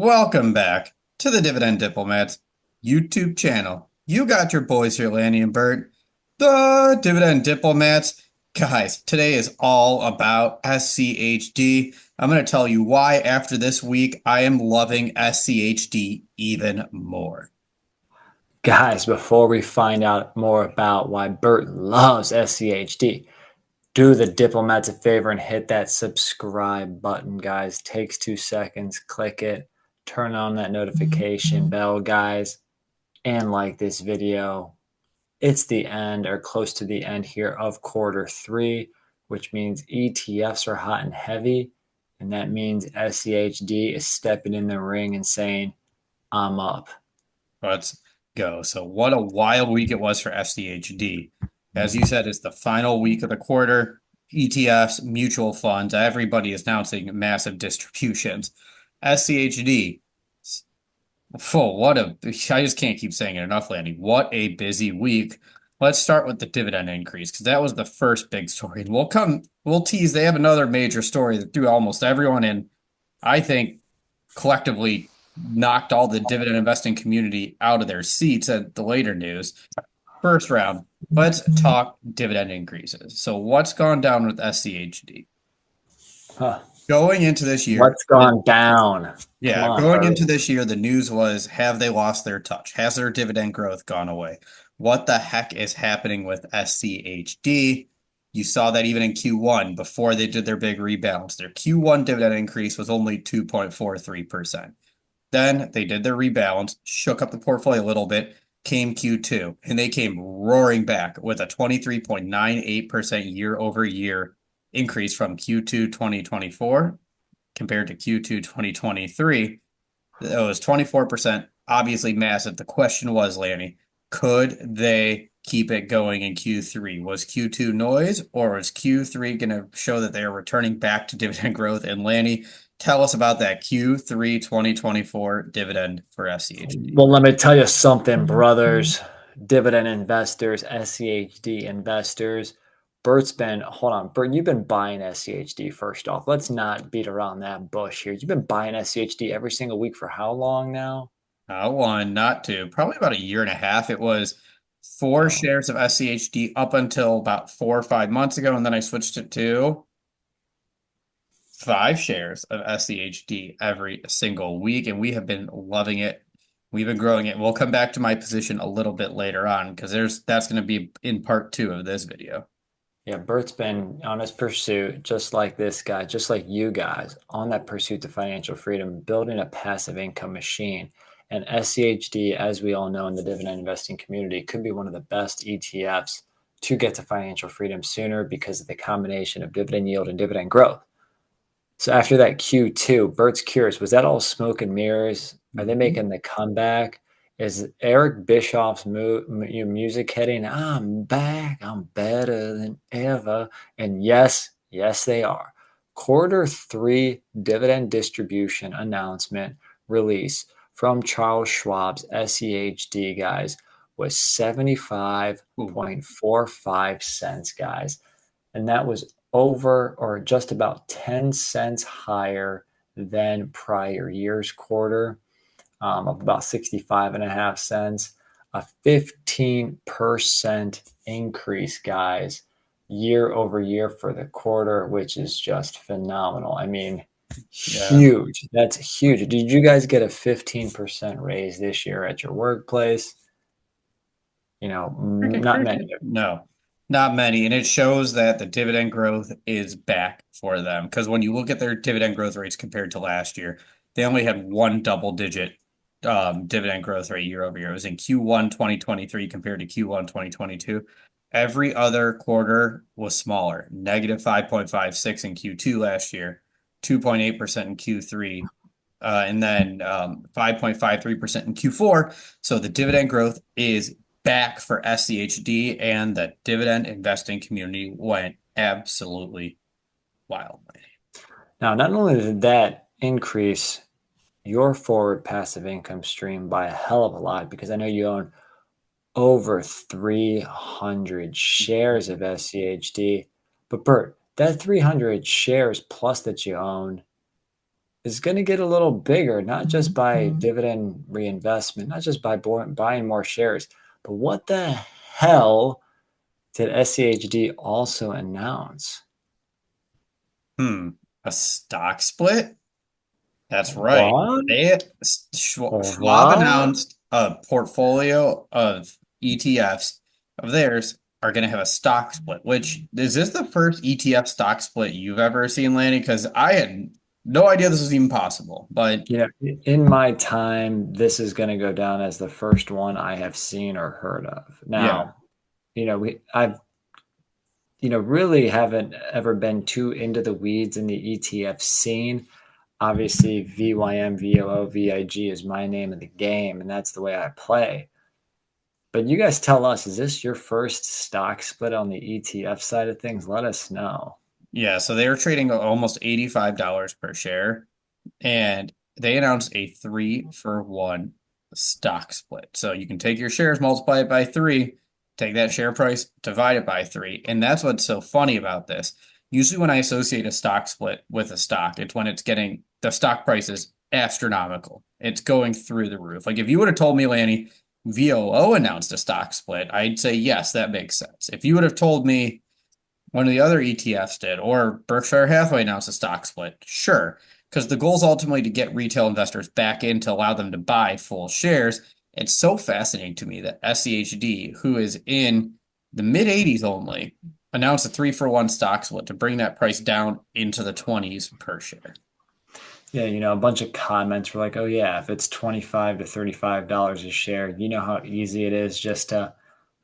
Welcome back to the Dividend Diplomats YouTube channel. You got your boys here, Lanny and Bert, the Dividend Diplomats. Guys, today is all about SCHD. I'm going to tell you why after this week I am loving SCHD even more. Guys, before we find out more about why Bert loves SCHD, do the diplomats a favor and hit that subscribe button, guys. Takes 2 seconds. Click it. Turn on that notification bell, guys, and like this video. It's the end or close to the end here of quarter three, which means ETFs are hot and heavy. And that means SCHD is stepping in the ring and saying, I'm up. Let's go. So what a wild week it was for SCHD. As you said, it's the final week of the quarter. ETFs, mutual funds, everybody is announcing massive distributions. SCHD, I just can't keep saying it enough, Landy. What a busy week. Let's start with the dividend increase because that was the first big story. We'll tease. They have another major story that threw almost everyone in, I think, collectively knocked all the dividend investing community out of their seats at the later news. First round, let's talk dividend increases. So what's gone down with SCHD? Huh. Going into this year, What's gone down? Come on, going Bert. into this year, the news was, have they lost their touch? Has their dividend growth gone away? What the heck is happening with SCHD? You saw that even in Q1 before they did their big rebalance. Their Q1 dividend increase was only 2.43%. Then they did their rebalance, shook up the portfolio a little bit, came Q2, and they came roaring back with a 23.98% year over year increase from Q2 2024 compared to Q2 2023. It was 24%, obviously massive. The question was, Lanny, could they keep it going in Q3? Was Q2 noise, or was Q3 going to show that they are returning back to dividend growth? And Lanny, tell us about that Q3 2024 dividend for SCHD. Well, let me tell you something, brothers, dividend investors, SCHD investors. Hold on, Bert, you've been buying SCHD first off. Let's not beat around that bush here. You've been buying SCHD every single week for how long now? Not one, not two, probably about a year and a half. It was four Oh, shares of SCHD up until about 4 or 5 months ago, and then I switched it to 5 shares of SCHD every single week, and we have been loving it. We've been growing it. We'll come back to my position a little bit later on because that's going to be in part 2 of this video. yeah, Bert's been on his pursuit, just like this guy, just like you guys, on that pursuit to financial freedom, building a passive income machine. And SCHD, as we all know in the dividend investing community, could be one of the best ETFs to get to financial freedom sooner because of the combination of dividend yield and dividend growth. So after that Q2, Bert's curious, was that all smoke and mirrors? Are they making the comeback? Is Eric Bischoff's music hitting? I'm back. I'm better than ever. And yes, they are. Quarter three dividend distribution announcement release from Charles Schwab's SEHD, guys, was 75.45 cents, guys. And that was over or just about 10 cents higher than prior year's quarter, of about 65 and a half cents, a 15% increase, guys, year over year for the quarter, which is just phenomenal. I mean, Yeah. huge. That's huge. Did you guys get a 15% raise this year at your workplace? Not many. No, not many. And it shows that the dividend growth is back for them. Because when you look at their dividend growth rates compared to last year, they only had one double digit dividend growth rate year over year. It was in Q1 2023 compared to Q1 2022. Every other quarter was smaller, negative 5.56 in Q2 last year, 2.8% in Q3, and then 5.53% in Q4. So the dividend growth is back for SCHD, and the dividend investing community went absolutely wild. Now, not only did that increase your forward passive income stream by a hell of a lot, because I know you own over 300 shares of SCHD. But Bert, that 300 shares plus that you own, is going to get a little bigger, not just by dividend reinvestment, not just by buying more shares, but what the hell did SCHD also announce? Hmm. A stock split? That's right. What? Schwab What? announced a portfolio of ETFs of theirs are going to have a stock split, which is this the first ETF stock split you've ever seen, Lanny? Because I had no idea this was even possible. But You know, in my time, this is going to go down as the first one I have seen or heard of. yeah, Now, I've really haven't ever been too into the weeds in the ETF scene. Obviously, VYM, VOO, VIG is my name of the game, and that's the way I play. But you guys tell us, is this your first stock split on the ETF side of things? Let us know. yeah. So they were trading almost $85 per share. And they announced a 3-for-1 stock split. So you can take your shares, multiply it by three, take that share price, divide it by three. And that's what's so funny about this. Usually, when I associate a stock split with a stock, it's when it's getting the stock price is astronomical. It's going through the roof. Like if you would have told me, Lanny, VOO announced a stock split, I'd say, yes, that makes sense. If you would have told me, one of the other ETFs did, or Berkshire Hathaway announced a stock split. Sure, because the goal is ultimately to get retail investors back in to allow them to buy full shares. It's so fascinating to me that SCHD, who is in the mid 80s only, announced a 3-for-1 stock split to bring that price down into the 20s per share. Yeah, a bunch of comments were like, "Oh yeah, if it's $25 to $35 a share, you know how easy it is just to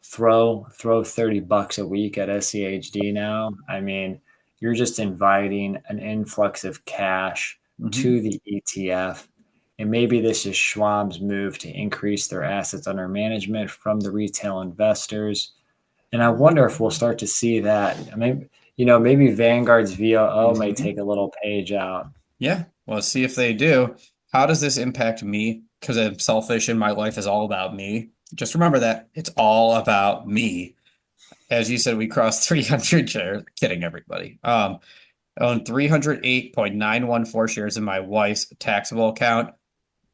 throw $30 a week at SCHD now. I mean, you're just inviting an influx of cash Mm-hmm. to the ETF. And maybe this is Schwab's move to increase their assets under management from the retail investors. And I wonder if we'll start to see that. Maybe Vanguard's VOO may Mm-hmm. take a little page out. Yeah, well, let's see if they do. How does this impact me? Because I'm selfish and my life is all about me. Just remember that it's all about me. As you said, we crossed 300 shares. Kidding, everybody. Own 308.914 shares in my wife's taxable account.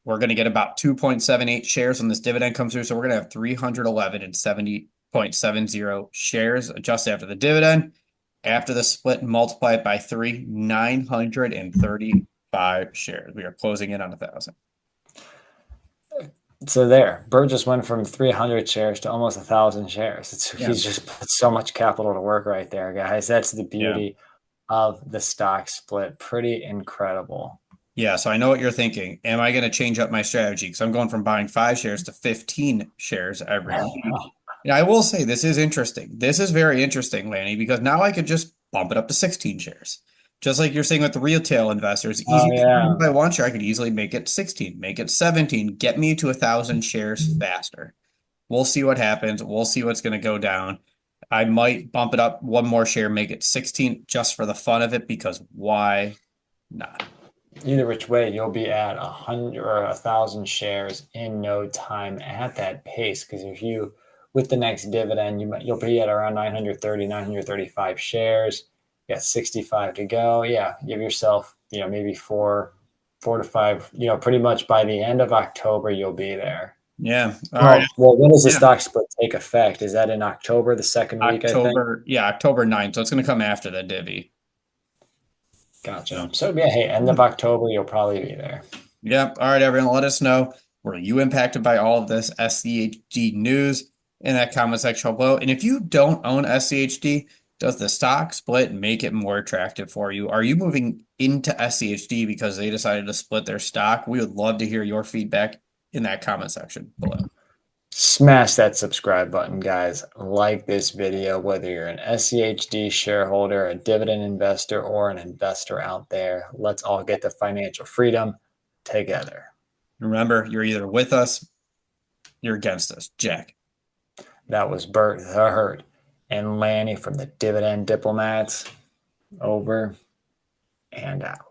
We're going to get about 2.78 shares when this dividend comes through. So we're going to have 311 and 70.70 shares just after the dividend. After the split, multiply it by three, 935 shares. We are closing in on 1,000. So there, Bert just went from 300 shares to almost 1,000 shares. Yeah. He's just put so much capital to work right there, guys. That's the Yeah. beauty of the stock split. Pretty incredible. Yeah, so I know what you're thinking. Am I going to change up my strategy? Because I'm going from buying 5 shares to 15 shares every week. And I will say this is interesting. This is very interesting, Lanny, because now I could just bump it up to 16 shares. Just like you're saying with the retail investors, Oh easy to yeah, buy one share. I could easily make it 16, make it 17, get me to 1,000 shares faster. We'll see what happens. We'll see what's going to go down. I might bump it up one more share, make it 16 just for the fun of it, because why not? either which way, you'll be at 100 or 1,000 shares in no time at that pace. Because if you, with the next dividend, you'll be at around 930, 935 shares. You got 65 to go. Yeah, give yourself, maybe four to five. Pretty much by the end of October, you'll be there. Yeah. All right. Well, when does the Yeah. stock split take effect? Is that in October, the second week, I think? October, yeah, October 9th. So it's going to come after the divvy. Gotcha. So, So yeah, hey, end of October, you'll probably be there. yeah. All right, everyone. Let us know. Were you impacted by all of this SCHD news in that comment section below? And if you don't own SCHD, does the stock split make it more attractive for you? Are you moving into SCHD because they decided to split their stock? We would love to hear your feedback in that comment section below. Smash that subscribe button, guys. Like this video, whether you're an SCHD shareholder, a dividend investor, or an investor out there. Let's all get to financial freedom together. Remember, you're either with us, you're against us. Jack. That was Bert the Herd and Lanny from the Dividend Diplomats. Over and out.